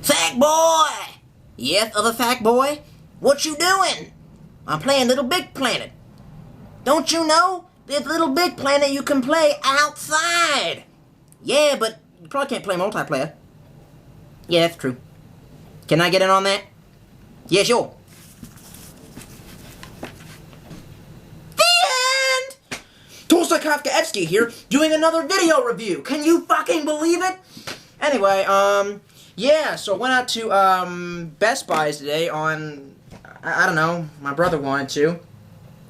Fat boy! Yes, other fat boy? What you doing? I'm playing Little Big Planet. Don't you know? There's Little Big Planet you can play outside. Yeah, but you probably can't play multiplayer. Yeah, that's true. Can I get in on that? Yeah, sure. The end! Tolstoy here, doing another video review. Can you fucking believe it? Anyway, yeah, so I went out to, Best Buys today on, I don't know, my brother wanted to.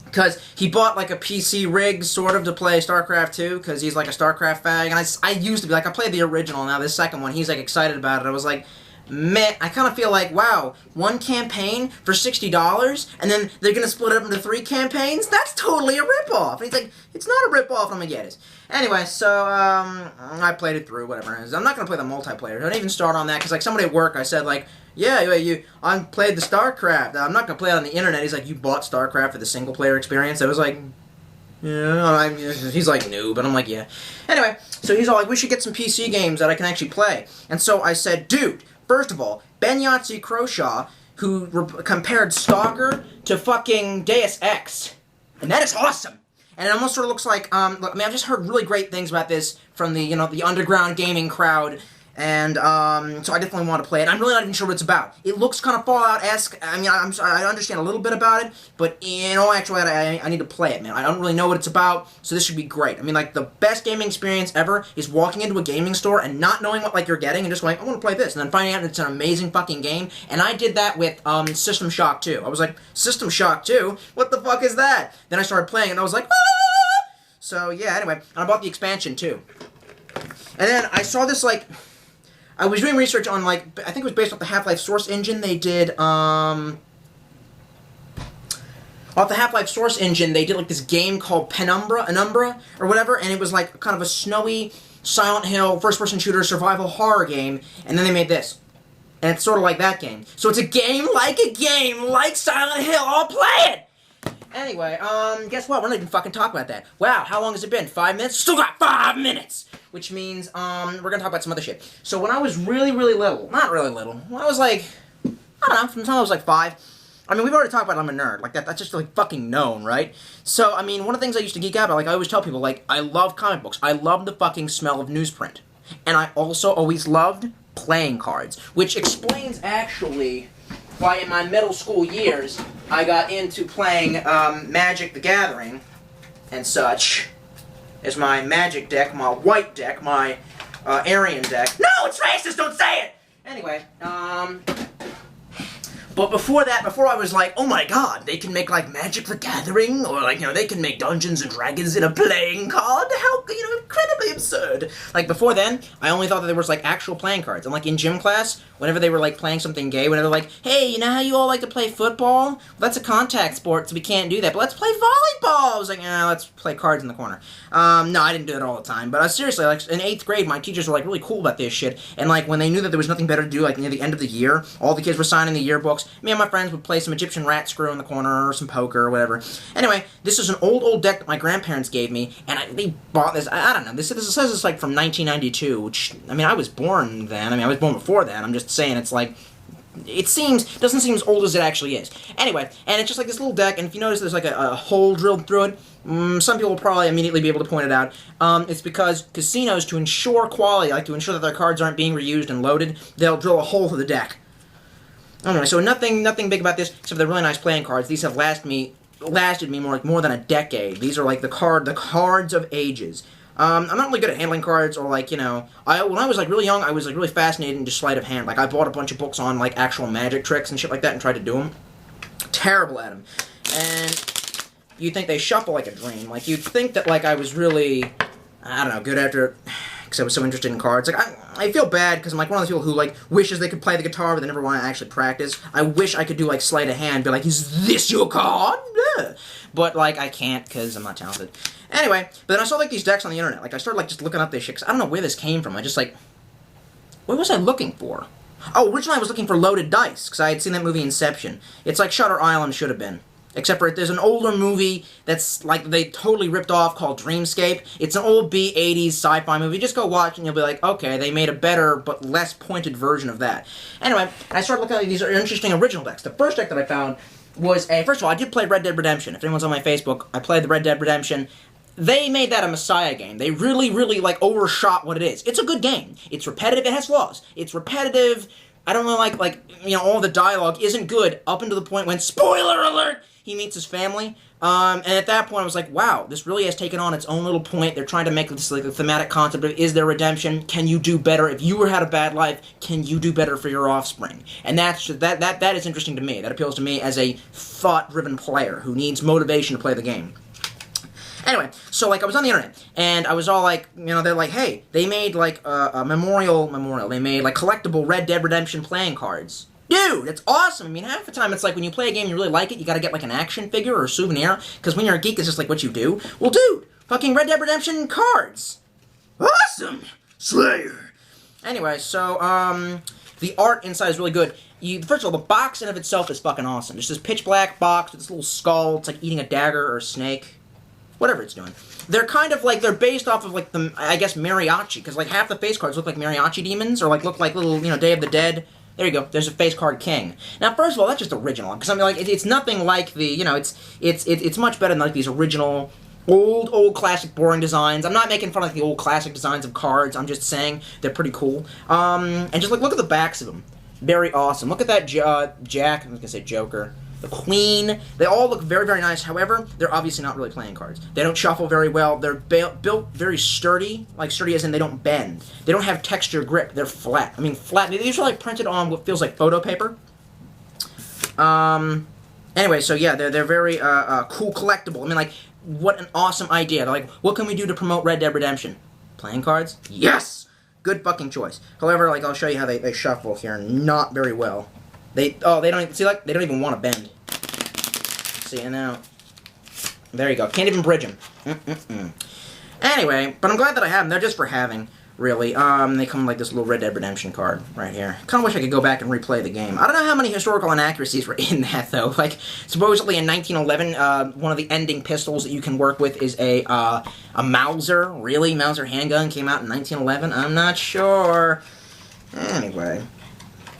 Because he bought, like, a PC rig, sort of, to play StarCraft 2, because he's, like, a StarCraft fag. And I used to be, like, I played the original, now this second one, he's, like, excited about it. I was like, meh, I kind of feel like, wow, one campaign for $60, and then they're going to split it up into 3 campaigns? That's totally a ripoff. And he's like, it's not a ripoff, I'm going to get it. Anyway, so, I played it through, whatever. I'm not going to play the multiplayer. Don't even start on that, because, like, somebody at work, I said, like, yeah, I played the StarCraft. I'm not going to play it on the internet. He's like, you bought StarCraft for the single-player experience? I was like, yeah. He's like, noob, and I'm like, yeah. Anyway, so he's all like, we should get some PC games that I can actually play. And so I said, dude, first of all, Ben Yahtzee Croshaw, who compared Stalker to fucking Deus Ex. And that is awesome. And it almost sort of looks like, look, I mean, I've just heard really great things about this from the, the underground gaming crowd. And, so I definitely want to play it. I'm really not even sure what it's about. It looks kind of Fallout-esque. I mean, I understand a little bit about it, but in all actuality, I need to play it, man. I don't really know what it's about, so this should be great. I mean, like, the best gaming experience ever is walking into a gaming store and not knowing what, like, you're getting and just going, I want to play this, and then finding out it's an amazing fucking game. And I did that with, System Shock 2. I was like, System Shock 2? What the fuck is that? Then I started playing, and I was like, ah! So, yeah, anyway, I bought the expansion, too. And then I saw this, like, I was doing research on, like, I think it was based off the Half-Life Source engine. They did, off the Half-Life Source engine, they did, like, this game called Penumbra, or whatever, and it was, like, kind of a snowy, Silent Hill, first-person shooter, survival horror game, and then they made this. And it's sort of like that game. So it's a game, like Silent Hill. I'll play it! Anyway, guess what? We're not even fucking talking about that. Wow, how long has it been? 5 minutes? Still got 5 minutes! Which means, we're gonna talk about some other shit. So when I was really, really little, not really little, when I was like, I don't know, from the time I was like 5, I mean, we've already talked about I'm a nerd, like, that's just, like, fucking known, right? So, I mean, one of the things I used to geek out about, like, I always tell people, like, I love comic books. I love the fucking smell of newsprint. And I also always loved playing cards, which explains, actually, why in my middle school years, I got into playing, Magic the Gathering, and such. Is my Magic deck, my White deck, my, Aryan deck. No, it's racist! Don't say it! Anyway, but before that, before I was like, oh my god, they can make, like, Magic the Gathering, or, like, they can make Dungeons and Dragons in a playing card, how, incredibly absurd. Like, before then, I only thought that there was, like, actual playing cards, and, like, in gym class, whenever they were, like, playing something gay, whenever like, hey, you know how you all like to play football? Well, that's a contact sport, so we can't do that, but let's play volleyball! I was like, let's play cards in the corner. No, I didn't do it all the time, but seriously, like, in 8th grade, my teachers were, like, really cool about this shit, and, like, when they knew that there was nothing better to do, like, near the end of the year, all the kids were signing the yearbooks, me and my friends would play some Egyptian rat screw in the corner, or some poker, or whatever. Anyway, this is an old deck that my grandparents gave me, and they bought this, I don't know, this says it's, like, from 1992, which, I mean, I was born then, I was born before that, I'm just saying, it's like, doesn't seem as old as it actually is. Anyway, and it's just like this little deck, and if you notice there's like a hole drilled through it, some people will probably immediately be able to point it out. It's because casinos, to ensure quality, like to ensure that their cards aren't being reused and loaded, they'll drill a hole through the deck. Anyway, so nothing big about this, except for the really nice playing cards. These have lasted me more than a decade. These are like the cards of ages. I'm not really good at handling cards, or like, when I was like really young, I was like really fascinated in just sleight of hand. Like, I bought a bunch of books on like actual magic tricks and shit like that and tried to do them. Terrible at them. And you'd think they shuffle like a dream. Like, you'd think that like I was really, I don't know, good after it, because I was so interested in cards. Like, I feel bad because I'm like one of those people who like wishes they could play the guitar, but they never want to actually practice. I wish I could do like sleight of hand, be like, is this your card? Yeah. But like I can't because I'm not talented. Anyway, but then I saw like these decks on the internet. Like, I started like just looking up this shit, because I don't know where this came from. I just like, what was I looking for? Oh, originally I was looking for loaded dice, because I had seen that movie Inception. It's like Shutter Island should have been. Except for there's an older movie that's like they totally ripped off called Dreamscape. It's an old B-80s sci-fi movie. Just go watch and you'll be like, okay, they made a better but less pointed version of that. Anyway, I started looking at these interesting original decks. The first deck that I found was first of all, I did play Red Dead Redemption. If anyone's on my Facebook, I played the Red Dead Redemption. They made that a Messiah game. They really, really, like, overshot what it is. It's a good game. It's repetitive. It has flaws. It's repetitive. I don't know, all the dialogue isn't good up until the point when, spoiler alert, he meets his family. And at that point, I was like, wow, this really has taken on its own little point. They're trying to make this, like, a thematic concept of, is there redemption? Can you do better? If you had a bad life, can you do better for your offspring? And that is interesting to me. That appeals to me as a thought-driven player who needs motivation to play the game. Anyway, so, like, I was on the internet, and I was all like, they're like, hey, they made, like, a memorial, they made, like, collectible Red Dead Redemption playing cards. Dude, it's awesome. I mean, half the time it's like when you play a game you really like it, you gotta get, like, an action figure or a souvenir, because when you're a geek, it's just, like, what you do. Well, dude, fucking Red Dead Redemption cards. Awesome! Slayer! Anyway, so, the art inside is really good. First of all, the box in of itself is fucking awesome. Just this pitch black box with this little skull. It's like eating a dagger or a snake. Whatever it's doing. They're kind of like, they're based off of, like, the, I guess, mariachi, because, like, half the face cards look like mariachi demons, or, like, look like little, Day of the Dead. There you go. There's a face card king. Now, first of all, that's just original, because, I mean, like, it's nothing like the, it's much better than, like, these original, old classic boring designs. I'm not making fun of, like, the old classic designs of cards. I'm just saying they're pretty cool. And just, like, look at the backs of them. Very awesome. Look at that Jack, I was going to say Joker. The Queen, they all look very, very nice. However, they're obviously not really playing cards. They don't shuffle very well. They're built very sturdy, like sturdy as in they don't bend. They don't have texture grip. They're flat. I mean, flat. These are like printed on what feels like photo paper. Anyway, so yeah, they're very cool collectible. I mean, like, what an awesome idea. They're like, what can we do to promote Red Dead Redemption? Playing cards? Yes! Good fucking choice. However, like, I'll show you how they shuffle here. Not very well. They don't even, see, like, they don't even want to bend. See, and now, there you go. Can't even bridge them. Anyway, but I'm glad that I have them. They're just for having, really. They come like this little Red Dead Redemption card right here. Kind of wish I could go back and replay the game. I don't know how many historical inaccuracies were in that, though. Like, supposedly in 1911, one of the ending pistols that you can work with is a Mauser. Really? Mauser handgun came out in 1911? I'm not sure. Anyway,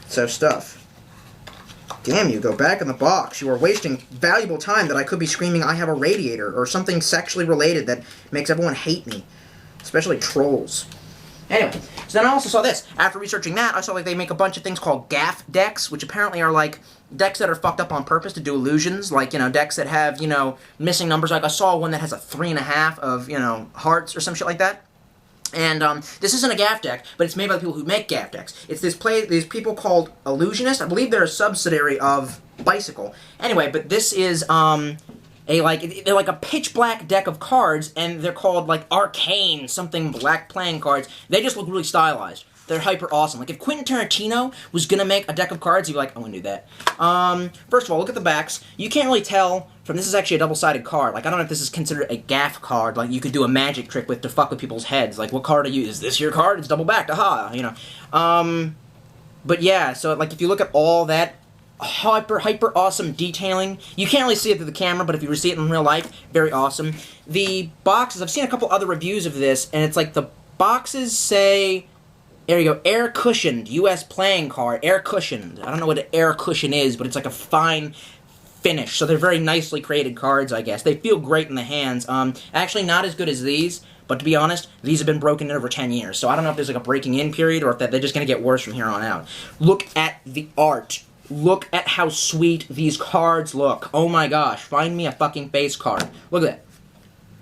so stuff. Damn you, go back in the box. You are wasting valuable time that I could be screaming I have a radiator or something sexually related that makes everyone hate me. Especially trolls. Anyway, so then I also saw this. After researching that, I saw like they make a bunch of things called gaff decks, which apparently are like decks that are fucked up on purpose to do illusions. Like, decks that have, missing numbers. Like I saw one that has a 3.5 of, hearts or some shit like that. And this isn't a gaff deck, but it's made by the people who make gaff decks. It's these people called Illusionist. I believe they're a subsidiary of Bicycle. Anyway, but this is they're like a pitch black deck of cards, and they're called like Arcane something black playing cards. They just look really stylized. They're hyper awesome. Like if Quentin Tarantino was gonna make a deck of cards, he'd be like, I want to do that. First of all, look at the backs. You can't really tell from this is actually a double-sided card. Like I don't know if this is considered a gaff card. Like you could do a magic trick with to fuck with people's heads. Like what card are you? Is this your card? It's double backed. Aha. But yeah. So like if you look at all that hyper awesome detailing, you can't really see it through the camera, but if you see it in real life, very awesome. The boxes. I've seen a couple other reviews of this, and it's like the boxes say. There you go, air cushioned, U.S. playing card, air cushioned. I don't know what an air cushion is, but it's like a fine finish. So they're very nicely created cards, I guess. They feel great in the hands. Actually not as good as these, but to be honest, these have been broken in over 10 years. So I don't know if there's like a breaking in period or if they're just going to get worse from here on out. Look at the art. Look at how sweet these cards look. Oh my gosh, find me a fucking face card. Look at that.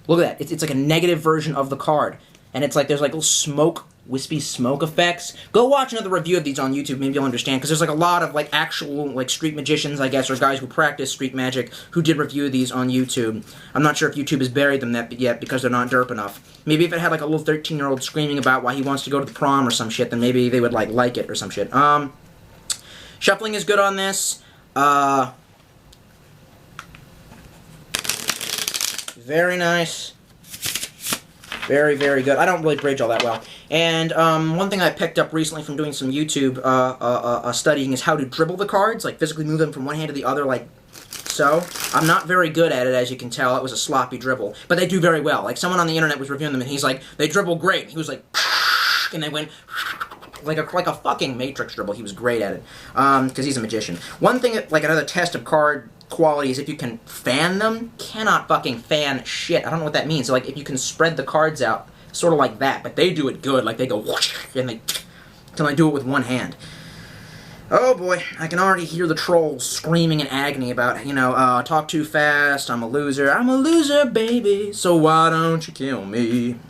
Look at that. It's like a negative version of the card. And it's like there's like little smoke, wispy smoke effects. Go watch another review of these on YouTube, maybe you'll understand, because there's like a lot of like actual like street magicians, I guess, or guys who practice street magic who did review these on YouTube. I'm not sure if YouTube has buried them yet because they're not derp enough. Maybe if it had like a little 13-year-old screaming about why he wants to go to the prom or some shit, then maybe they would like it or some shit. Shuffling is good on this. Very nice. Very, very good. I don't really bridge all that well. And one thing I picked up recently from doing some YouTube studying is how to dribble the cards, like physically move them from one hand to the other, like So, I'm not very good at it, as you can tell. It was a sloppy dribble. But they do very well. Like, someone on the internet was reviewing them, and he's like, they dribble great. He was like, and they went like a fucking Matrix dribble. He was great at it. Because he's a magician. One thing, like another test of card quality is if you can fan them. Cannot fucking fan shit. I don't know what that means. So, like, if you can spread the cards out, sort of like that. But they do it good. Like, they go whoosh, and they can I do it with one hand. Oh boy, I can already hear the trolls screaming in agony about, you know, talk too fast, I'm a loser, baby, so why don't you kill me?